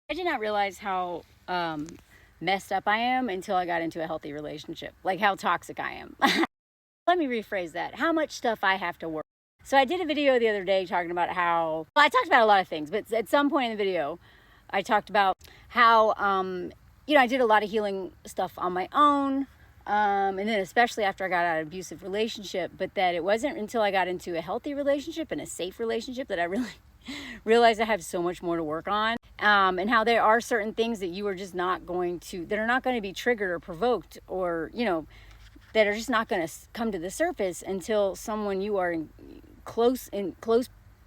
I did not realize how messed up I am until I got into a healthy relationship, like how toxic I am. Let me rephrase that. How much stuff I have to work. So I did a video the other day talking about how, well, I talked about a lot of things, but at some point in the video, I talked about how, I did a lot of healing stuff on my own. And then especially after I got out of an abusive relationship, but that it wasn't until I got into a healthy relationship and a safe relationship that I really realized I have so much more to work on. And how there are certain things that you are just not going to, that are not going to be triggered or provoked or, that are just not going to come to the surface until someone you are in close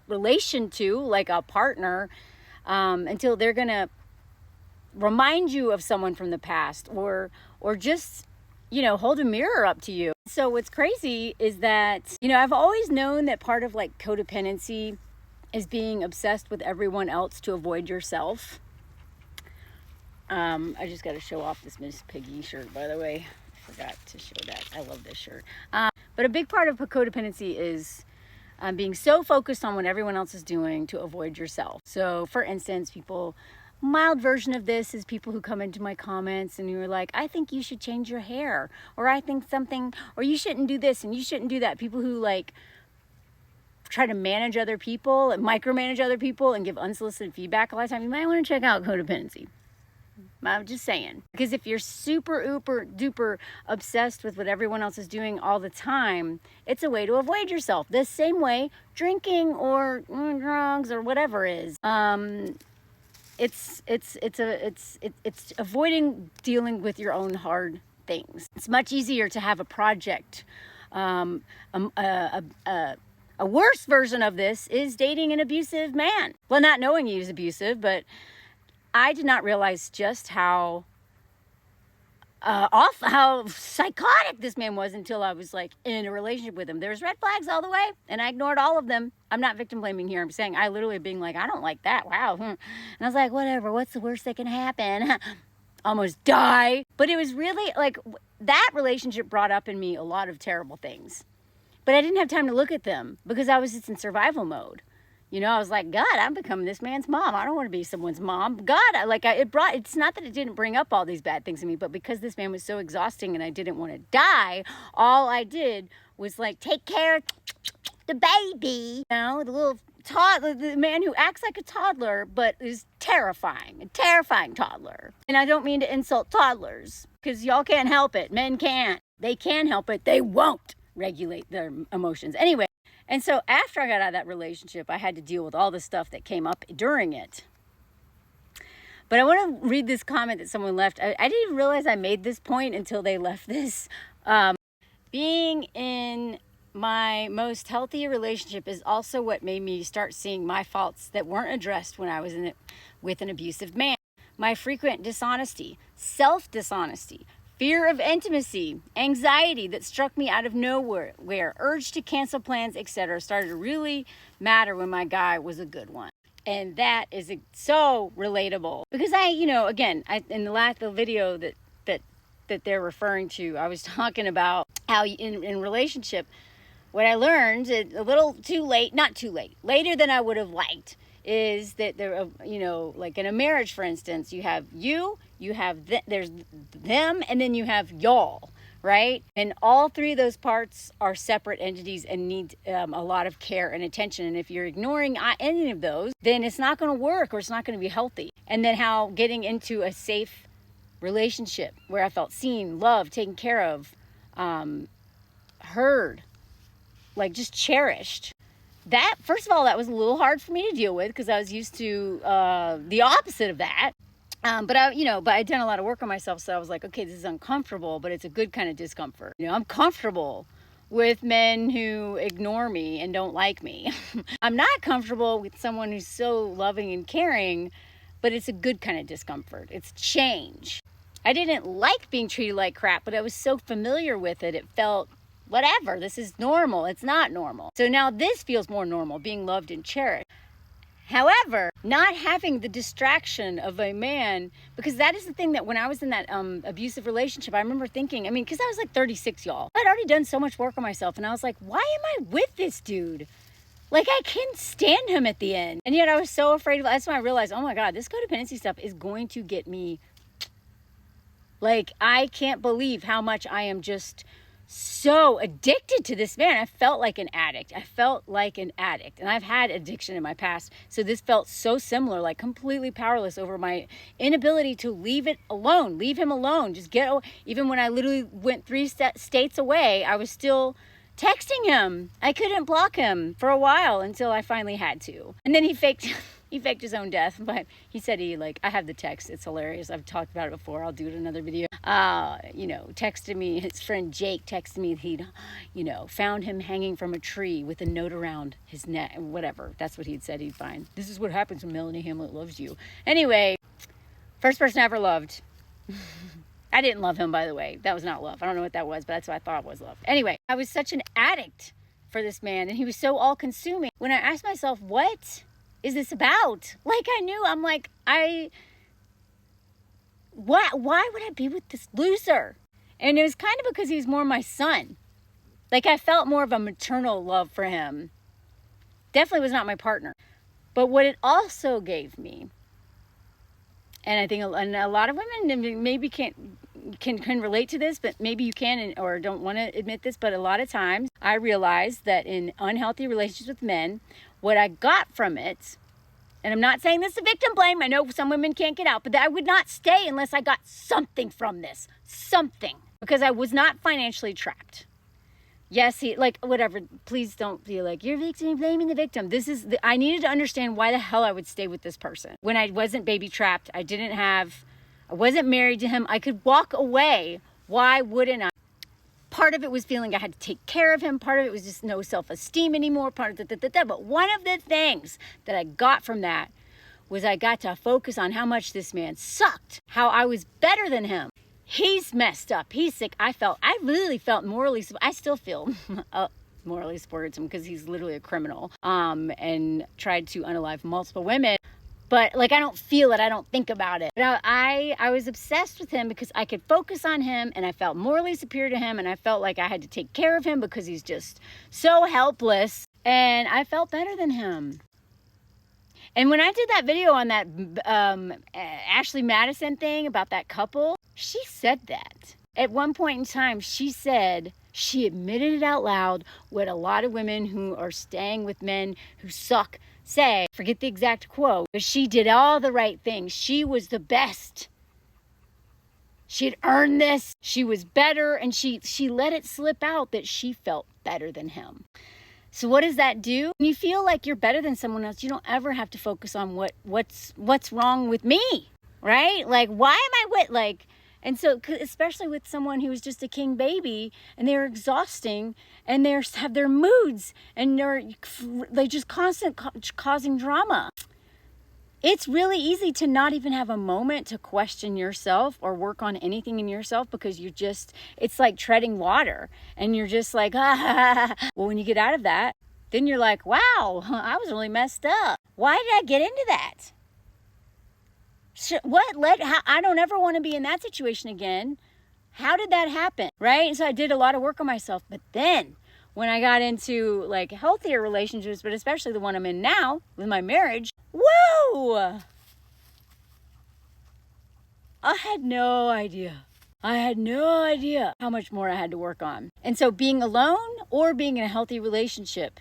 relation to, like a partner, until they're going to remind you of someone from the past or just, hold a mirror up to you. So what's crazy is that, I've always known that part of like codependency is being obsessed with everyone else to avoid yourself. I just got to show off this Miss Piggy shirt, by the way. I forgot to show that. I love this shirt. But a big part of codependency is being so focused on what everyone else is doing to avoid yourself. So for instance, mild version of this is people who come into my comments and you're like, I think you should change your hair, or I think something, or you shouldn't do this and you shouldn't do that. People who like try to manage other people and micromanage other people and give unsolicited feedback a lot of time. You might want to check out codependency. I'm just saying, because if you're super duper obsessed with what everyone else is doing all the time, it's a way to avoid yourself. The same way drinking or drugs or whatever is. It's avoiding dealing with your own hard things. It's much easier to have a project. A worse version of this is dating an abusive man. Well, not knowing he was abusive, but I did not realize just how how psychotic this man was until I was like in a relationship with him. There's red flags all the way, and I ignored all of them. I'm not victim blaming here. I'm saying I literally being like, I don't like that. Wow. And I was like, whatever. What's the worst that can happen? Almost die. But it was really like that relationship brought up in me a lot of terrible things. But I didn't have time to look at them because I was just in survival mode. I was like, God, I'm becoming this man's mom. I don't want to be someone's mom. God, it's not that it didn't bring up all these bad things in me, but because this man was so exhausting and I didn't want to die, all I did was like take care of the baby, the little toddler, the man who acts like a toddler, but is terrifying, a terrifying toddler. And I don't mean to insult toddlers because y'all can't help it. Men can't. They can help it. They won't regulate their emotions. Anyway, and so after I got out of that relationship, I had to deal with all the stuff that came up during it. But I want to read this comment that someone left. I didn't even realize I made this point until they left this. Being in my most healthy relationship is also what made me start seeing my faults that weren't addressed when I was in it with an abusive man. My frequent dishonesty, self-dishonesty, fear of intimacy, anxiety that struck me out of nowhere, urge to cancel plans, etc. started to really matter when my guy was a good one. And that is so relatable. Because in the video that they're referring to, I was talking about how in relationship, what I learned a little too late, not too late, later than I would have liked, is that there, like in a marriage, for instance, you have there's them, and then you have y'all, right? And all three of those parts are separate entities and need a lot of care and attention. And if you're ignoring any of those, then it's not going to work, or it's not going to be healthy. And then how getting into a safe relationship where I felt seen, loved, taken care of, heard, like just cherished. That, first of all, that was a little hard for me to deal with because I was used to the opposite of that. But I'd done a lot of work on myself, so I was like, okay, this is uncomfortable, but it's a good kind of discomfort. I'm comfortable with men who ignore me and don't like me. I'm not comfortable with someone who's so loving and caring, but it's a good kind of discomfort. It's change. I didn't like being treated like crap, but I was so familiar with it. It felt whatever, this is normal. It's not normal. So now this feels more normal, being loved and cherished. However, not having the distraction of a man, because that is the thing that when I was in that abusive relationship, I remember thinking, because I was like 36, y'all. I'd already done so much work on myself, and I was like, why am I with this dude? Like, I couldn't stand him at the end. And yet I was so afraid of, that's when I realized, oh my God, this codependency stuff is going to get me. Like, I can't believe how much I am just so addicted to this man. I felt like an addict. And I've had addiction in my past. So this felt so similar, like completely powerless over my inability to leave him alone. Just even when I literally went 3 states away, I was still texting him. I couldn't block him for a while until I finally had to. And then he faked his own death, but he said I have the text. It's hilarious. I've talked about it before. I'll do it in another video. Texted me, his friend Jake texted me he'd, found him hanging from a tree with a note around his neck, whatever. That's what he'd said he'd find. This is what happens when Melanie Hamlet loves you. Anyway, first person I ever loved. I didn't love him, by the way. That was not love. I don't know what that was, but that's what I thought was love. Anyway, I was such an addict for this man, and he was so all-consuming. When I asked myself, what is this about? Like, I knew, I'm like, why would I be with this loser? And it was kind of because he was more my son. Like, I felt more of a maternal love for him. Definitely was not my partner. But what it also gave me, and I think a lot of women maybe can relate to this, but maybe you can or don't want to admit this, but a lot of times I realized that in unhealthy relationships with men, what I got from it, and I'm not saying this is victim blame, I know some women can't get out, but I would not stay unless I got something from this. Something. Because I was not financially trapped. Yes, whatever, please don't feel like you're blaming the victim. I needed to understand why the hell I would stay with this person. When I wasn't baby trapped, I wasn't married to him, I could walk away. Why wouldn't I? Part of it was feeling I had to take care of him. Part of it was just no self-esteem anymore. Part of but one of the things that I got from that was I got to focus on how much this man sucked, how I was better than him. He's messed up. He's sick. I really felt morally, I still feel morally supported him because he's literally a criminal, and tried to unalive multiple women. But I don't feel it. I don't think about it. But I was obsessed with him because I could focus on him, and I felt morally superior to him, and I felt like I had to take care of him because he's just so helpless, and I felt better than him. And when I did that video on that Ashley Madison thing about that couple, she said that. At one point in time, she admitted it out loud, what a lot of women who are staying with men who suck say. Forget the exact quote, but she did all the right things. She was the best. She had earned this. She was better, and she let it slip out that she felt better than him. So what does that do? When you feel like you're better than someone else, you don't ever have to focus on what's wrong with me, right? Like, why am I with, and so, especially with someone who is just a king baby, and they're exhausting, and they have their moods, and they just causing drama. It's really easy to not even have a moment to question yourself or work on anything in yourself because it's like treading water, and you're just like, ah. Well, when you get out of that, then you're like, wow, I was really messed up. Why did I get into that? I don't ever want to be in that situation again. How did that happen? Right? So I did a lot of work on myself. But then when I got into healthier relationships, but especially the one I'm in now with my marriage, whoa! I had no idea how much more I had to work on. And so being alone or being in a healthy relationship,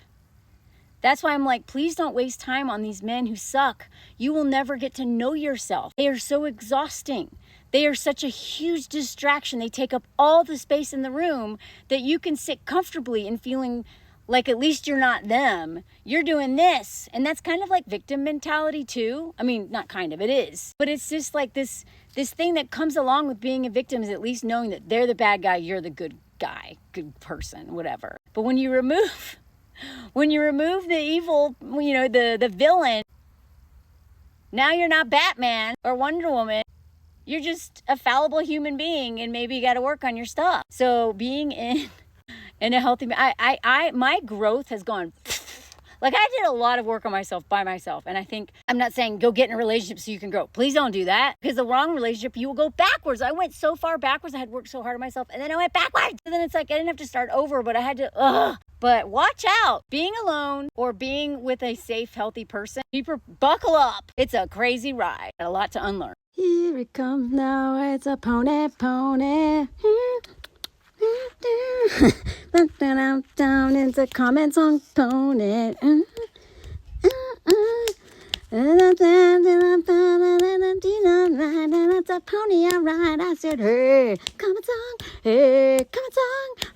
that's why I'm like, please don't waste time on these men who suck. You will never get to know yourself. They are so exhausting. They are such a huge distraction. They take up all the space in the room that you can sit comfortably in feeling like at least you're not them. You're doing this. And that's kind of like victim mentality too. I mean, not kind of, it is. But it's just like this thing that comes along with being a victim is at least knowing that they're the bad guy, you're the good guy, good person, whatever. But when you remove the evil, the villain, now you're not Batman or Wonder Woman. You're just a fallible human being, and maybe you got to work on your stuff. So being in a healthy, my growth has gone Like, I did a lot of work on myself by myself. And I think, I'm not saying go get in a relationship so you can grow. Please don't do that, because the wrong relationship, you will go backwards. I went so far backwards. I had worked so hard on myself, and then I went backwards. And then it's like, I didn't have to start over, but I had to, But watch out. Being alone or being with a safe, healthy person, people buckle up. It's a crazy ride. A lot to unlearn. Here it comes now. It's a pony, pony. Down into comments on pony. It's a pony, alright. I said, hey, come on,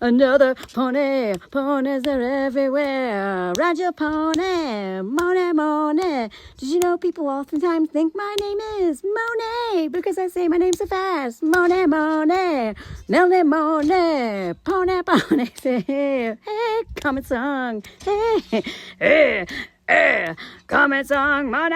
another pony. Ponies are everywhere. Ride your pony, Monet. Did you know people oftentimes think my name is Monet because I say my name so fast? Monet, Melanie, pony. Say, hey, comment song. Hey. Comment song, money,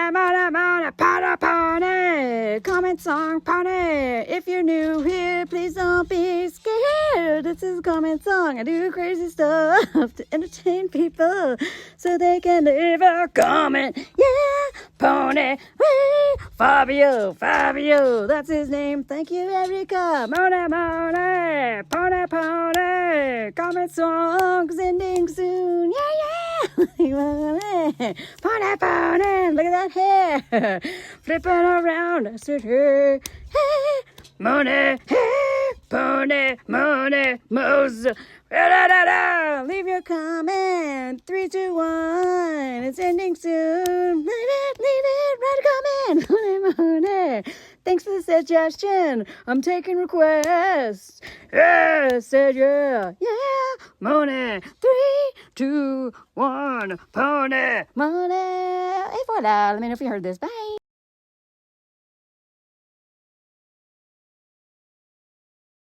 pony. Comment song, pony. If you're new here, please don't be scared. This is comment song. I do crazy stuff to entertain people so they can leave a comment. Yeah, pony. Wee, Fabio, that's his name. Thank you, Erica. Money, pony. Comment songs ending soon. Yeah. Pony, look at that hair, flipping around. I said, hey, money, hey, pony, money, Mose. Leave your comment. 3, 2, 1. It's ending soon. Leave it. Write a comment. Money. Thanks for the suggestion. I'm taking requests. Yeah, said yeah. Money. 3, 2, 1. Pony. Money. Et voilà. Let me know if you heard this. Bye.